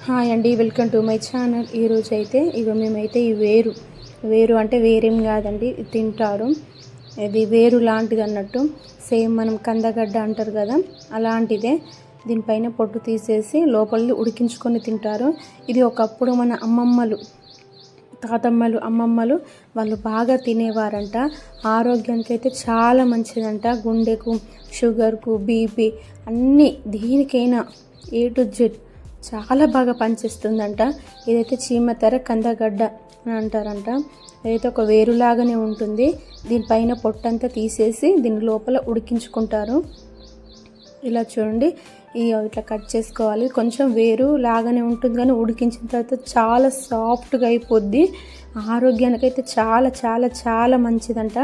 Hi అండి, welcome to my channel. ఈరోజు అయితే మేమైతే ఈ వేరు అంటే వేరేం కాదండి, ఇది తింటారు. ఇది వేరు లాంటిది అన్నట్టు, సేమ్ మనం కందగడ్డ అంటారు కదా అలాంటిదే. దీనిపైన పొట్టు తీసేసి లోపలిది ఉడికించుకొని తింటారు. ఇది ఒకప్పుడు మన అమ్మమ్మలు, తాతమ్మలు, అమ్మమ్మలు వాళ్ళు బాగా తినేవారంట. ఆరోగ్యానికి అయితే చాలా మంచిదంట. గుండెకు, షుగర్కు, బీపీ అన్నీ దేనికైనా ఏ టు జెడ్ చాలా బాగా పనిచేస్తుందంట. ఇదైతే చీమతెర కందగడ్డ అని అంటారంట. ఇదైతే ఒక వేరులాగానే ఉంటుంది. దీనిపైన పొట్టంతా తీసేసి దీని లోపల ఉడికించుకుంటారు. ఇలా చూడండి, ఇట్లా కట్ చేసుకోవాలి. కొంచెం వేరు లాగానే ఉంటుంది కానీ ఉడికించిన తర్వాత చాలా సాఫ్ట్గా అయిపోద్ది. ఆరోగ్యానికి అయితే చాలా చాలా చాలా మంచిదంట.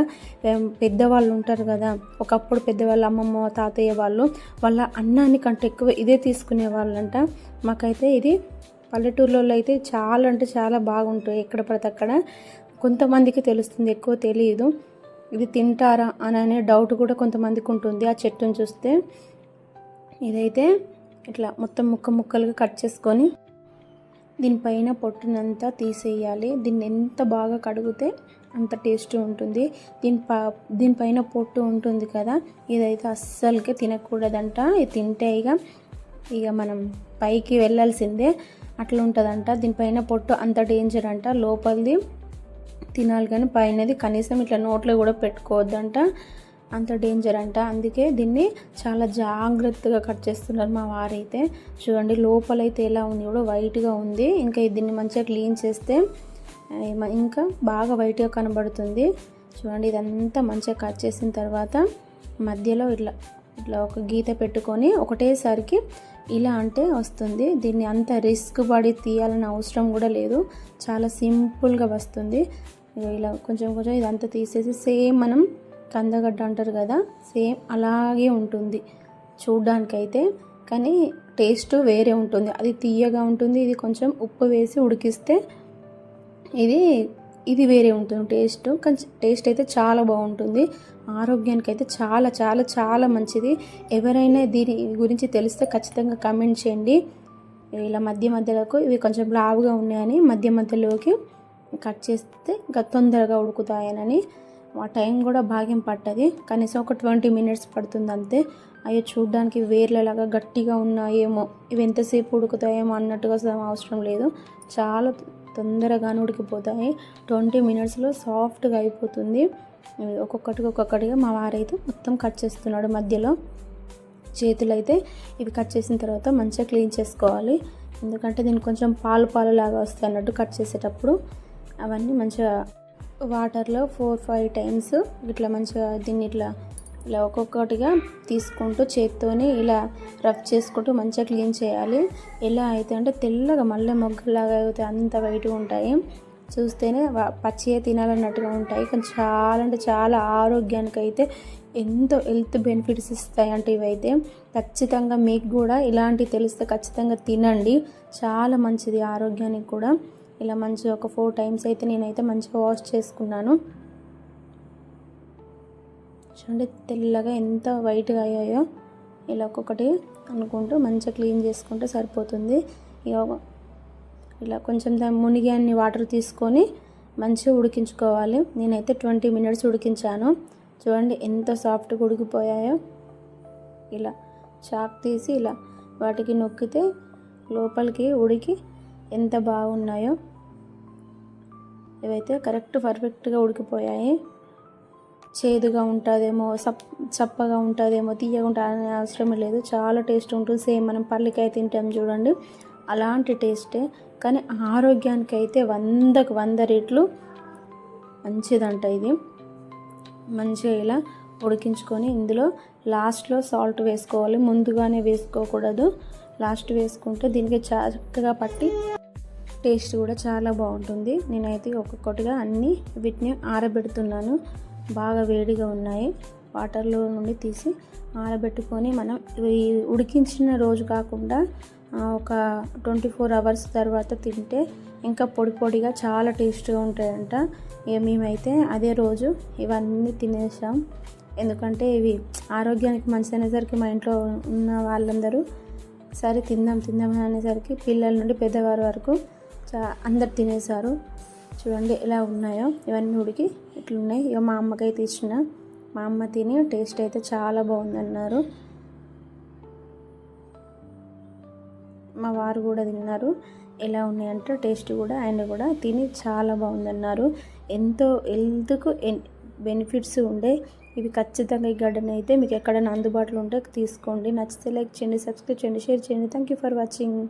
పెద్దవాళ్ళు ఉంటారు కదా, ఒకప్పుడు పెద్దవాళ్ళు, అమ్మమ్మ, తాతయ్య వాళ్ళు, వాళ్ళ అన్నాన్ని కంటే ఎక్కువ ఇదే తీసుకునే వాళ్ళంట. మాకైతే ఇది పల్లెటూరులో అయితే చాలా అంటే చాలా బాగుంటాయి. ఎక్కడ పడితే అక్కడ. కొంతమందికి తెలుస్తుంది, ఎక్కువ తెలియదు. ఇది తింటారా అనే డౌట్ కూడా కొంతమందికి ఉంటుంది ఆ చెట్టును చూస్తే. ఇదైతే ఇట్లా మొత్తం ముక్కలుగా కట్ చేసుకొని దీనిపైన పొట్టునంతా తీసేయాలి. దీన్ని ఎంత బాగా కడిగితే అంత టేస్ట్ ఉంటుంది. దీనిపైన పొట్టు ఉంటుంది కదా, ఇదైతే అస్సలకే తినకూడదంట. ఇది తింటే ఇక మనం పైకి వెళ్ళాల్సిందే, అట్లా ఉంటుందంట. దీనిపైన పొట్టు అంత డేంజర్ అంట. లోపలిది తినాలి కానీ పైనది కనీసం ఇట్లా నోట్లో కూడా పెట్టుకోవద్దంట, అంత డేంజర్ అంట. అందుకే దీన్ని చాలా జాగ్రత్తగా కట్ చేస్తున్నారు మా వారైతే. చూడండి లోపలైతే ఎలా ఉంది కూడా వైట్గా ఉంది. ఇంకా దీన్ని మంచిగా క్లీన్ చేస్తే ఇంకా బాగా వైట్గా కనబడుతుంది. చూడండి, ఇదంతా మంచిగా కట్ చేసిన తర్వాత మధ్యలో ఇట్లా ఒక గీత పెట్టుకొని ఒకటేసరికి ఇలా అంటే వస్తుంది. దీన్ని అంత రిస్క్ పడి తీయాలని అవసరం కూడా లేదు, చాలా సింపుల్గా వస్తుంది. ఇలా కొంచెం ఇదంతా తీసేసి సేమ్ మనం కందగడ్డ అంటారు కదా, సేమ్ అలాగే ఉంటుంది చూడ్డానికైతే. కానీ టేస్ట్ వేరే ఉంటుంది. అది తీయగా ఉంటుంది. ఇది కొంచెం ఉప్పు వేసి ఉడికిస్తే ఇది వేరే ఉంటుంది టేస్ట్ అయితే చాలా బాగుంటుంది. ఆరోగ్యానికి అయితే చాలా చాలా చాలా మంచిది. ఎవరైనా దీని గురించి తెలిస్తే ఖచ్చితంగా కామెంట్ చేయండి. ఇలా మధ్యలోకి ఇవి కొంచెం లావుగా ఉన్నాయని మధ్యలోకి కట్ చేస్తే ఇంకా తొందరగా ఉడుకుతాయనని. ఆ టైం కూడా భాగ్యం పట్టది, కనీసం ఒక 20 minutes పడుతుంది అంతే. అవి చూడ్డానికి వేర్లలాగా గట్టిగా ఉన్నాయేమో, ఇవి ఎంతసేపు ఉడుకుతాయేమో అన్నట్టుగా అవసరం లేదు, చాలా తొందరగానే ఉడికిపోతాయి. 20 minutesలో సాఫ్ట్గా అయిపోతుంది. ఒక్కొక్కటిగా మా వారైతే మొత్తం కట్ చేస్తున్నాడు. మధ్యలో చేతులు అయితే ఇవి కట్ చేసిన తర్వాత మంచిగా క్లీన్ చేసుకోవాలి. ఎందుకంటే దీనికి కొంచెం పాలు లాగా వస్తాయి అన్నట్టు కట్ చేసేటప్పుడు. అవన్నీ మంచిగా వాటర్లో 4-5 times ఇట్లా మంచిగా దీన్ని ఇట్లా ఒక్కొక్కటిగా తీసుకుంటూ చేత్తోని ఇలా రఫ్ చేసుకుంటూ మంచిగా క్లీన్ చేయాలి. ఎలా అయితే అంటే తెల్లగా మల్లె మొగ్గలాగా అయితే అంత వైట్గా ఉంటాయి. చూస్తేనే పచ్చిగా తినాలన్నట్టుగా ఉంటాయి. కానీ చాలా అంటే చాలా ఆరోగ్యానికి అయితే ఎంతో హెల్త్ బెనిఫిట్స్ ఇస్తాయి. అంటే ఇవైతే ఖచ్చితంగా మీకు కూడా ఇలాంటివి తెలిస్తే ఖచ్చితంగా తినండి, చాలా మంచిది ఆరోగ్యానికి కూడా. ఇలా మంచిగా ఒక 4 times అయితే నేనైతే మంచిగా వాష్ చేసుకున్నాను. చూడండి తెల్లగా ఎంత వైట్గా అయ్యాయో. ఇలా ఒక్కొక్కటి అనుకుంటూ మంచిగా క్లీన్ చేసుకుంటే సరిపోతుంది. ఇలా కొంచెం మునిగి అన్ని వాటర్ తీసుకొని మంచిగా ఉడికించుకోవాలి. నేనైతే 20 minutes ఉడికించాను. చూడండి ఎంత సాఫ్ట్గా ఉడికిపోయాయో. ఇలా చాక్ తీసి ఇలా వాటికి నొక్కితే లోపలికి ఉడికి ఎంత బాగున్నాయో. ఇవైతే పర్ఫెక్ట్గా ఉడికిపోయాయి. చేదుగా ఉంటుందేమో, చప్పగా ఉంటుందేమో, తీయగా ఉంటుంది అవసరం లేదు, చాలా టేస్ట్ ఉంటుంది. సేమ్ మనం పల్లికాయ తింటాం చూడండి, అలాంటి టేస్టే. కానీ ఆరోగ్యానికి అయితే 100కు 100 రెట్లు మంచిదంట ఇది. మంచిగా ఇలా ఉడికించుకొని ఇందులో లాస్ట్లో సాల్ట్ వేసుకోవాలి, ముందుగానే వేసుకోకూడదు. లాస్ట్ వేసుకుంటే దీనికి చక్కగా పట్టి టేస్ట్ కూడా చాలా బాగుంటుంది. నేనైతే ఒక్కొక్కటిగా అన్నీ వీటిని ఆరబెడుతున్నాను. బాగా వేడిగా ఉన్నాయి, వాటర్లో నుండి తీసి ఆరబెట్టుకొని మనం ఉడికించిన రోజు కాకుండా ఒక 24 hours తర్వాత తింటే ఇంకా పొడిగా చాలా టేస్ట్గా ఉంటాయంట. మేమైతే అదే రోజు ఇవన్నీ తినేసాం. ఎందుకంటే ఇవి ఆరోగ్యానికి మంచి అనేసరికి మా ఇంట్లో ఉన్న వాళ్ళందరూ సరే తిందాం అనేసరికి పిల్లల నుండి పెద్దవారి వరకు అందరు తినేసారు. చూడండి ఎలా ఉన్నాయో ఇవన్నీ ఉడికి ఇట్లున్నాయి. ఇక మా అమ్మకైతే ఇచ్చిన, మా అమ్మ తిని టేస్ట్ అయితే చాలా బాగుందన్నారు. మా వారు కూడా తిన్నారు. ఎలా ఉన్నాయంటే టేస్ట్ కూడా ఆయన కూడా తిని చాలా బాగుందన్నారు. ఎంతో హెల్త్కు బెనిఫిట్స్ ఉండే ఇవి. ఖచ్చితంగా ఈ గడ్డని అయితే మీకు ఎక్కడైనా అందుబాటులో ఉంటే తీసుకోండి. నచ్చితే లైక్ చేయండి, సబ్స్క్రైబ్ చేయండి, షేర్ చేయండి. Thank you for watching.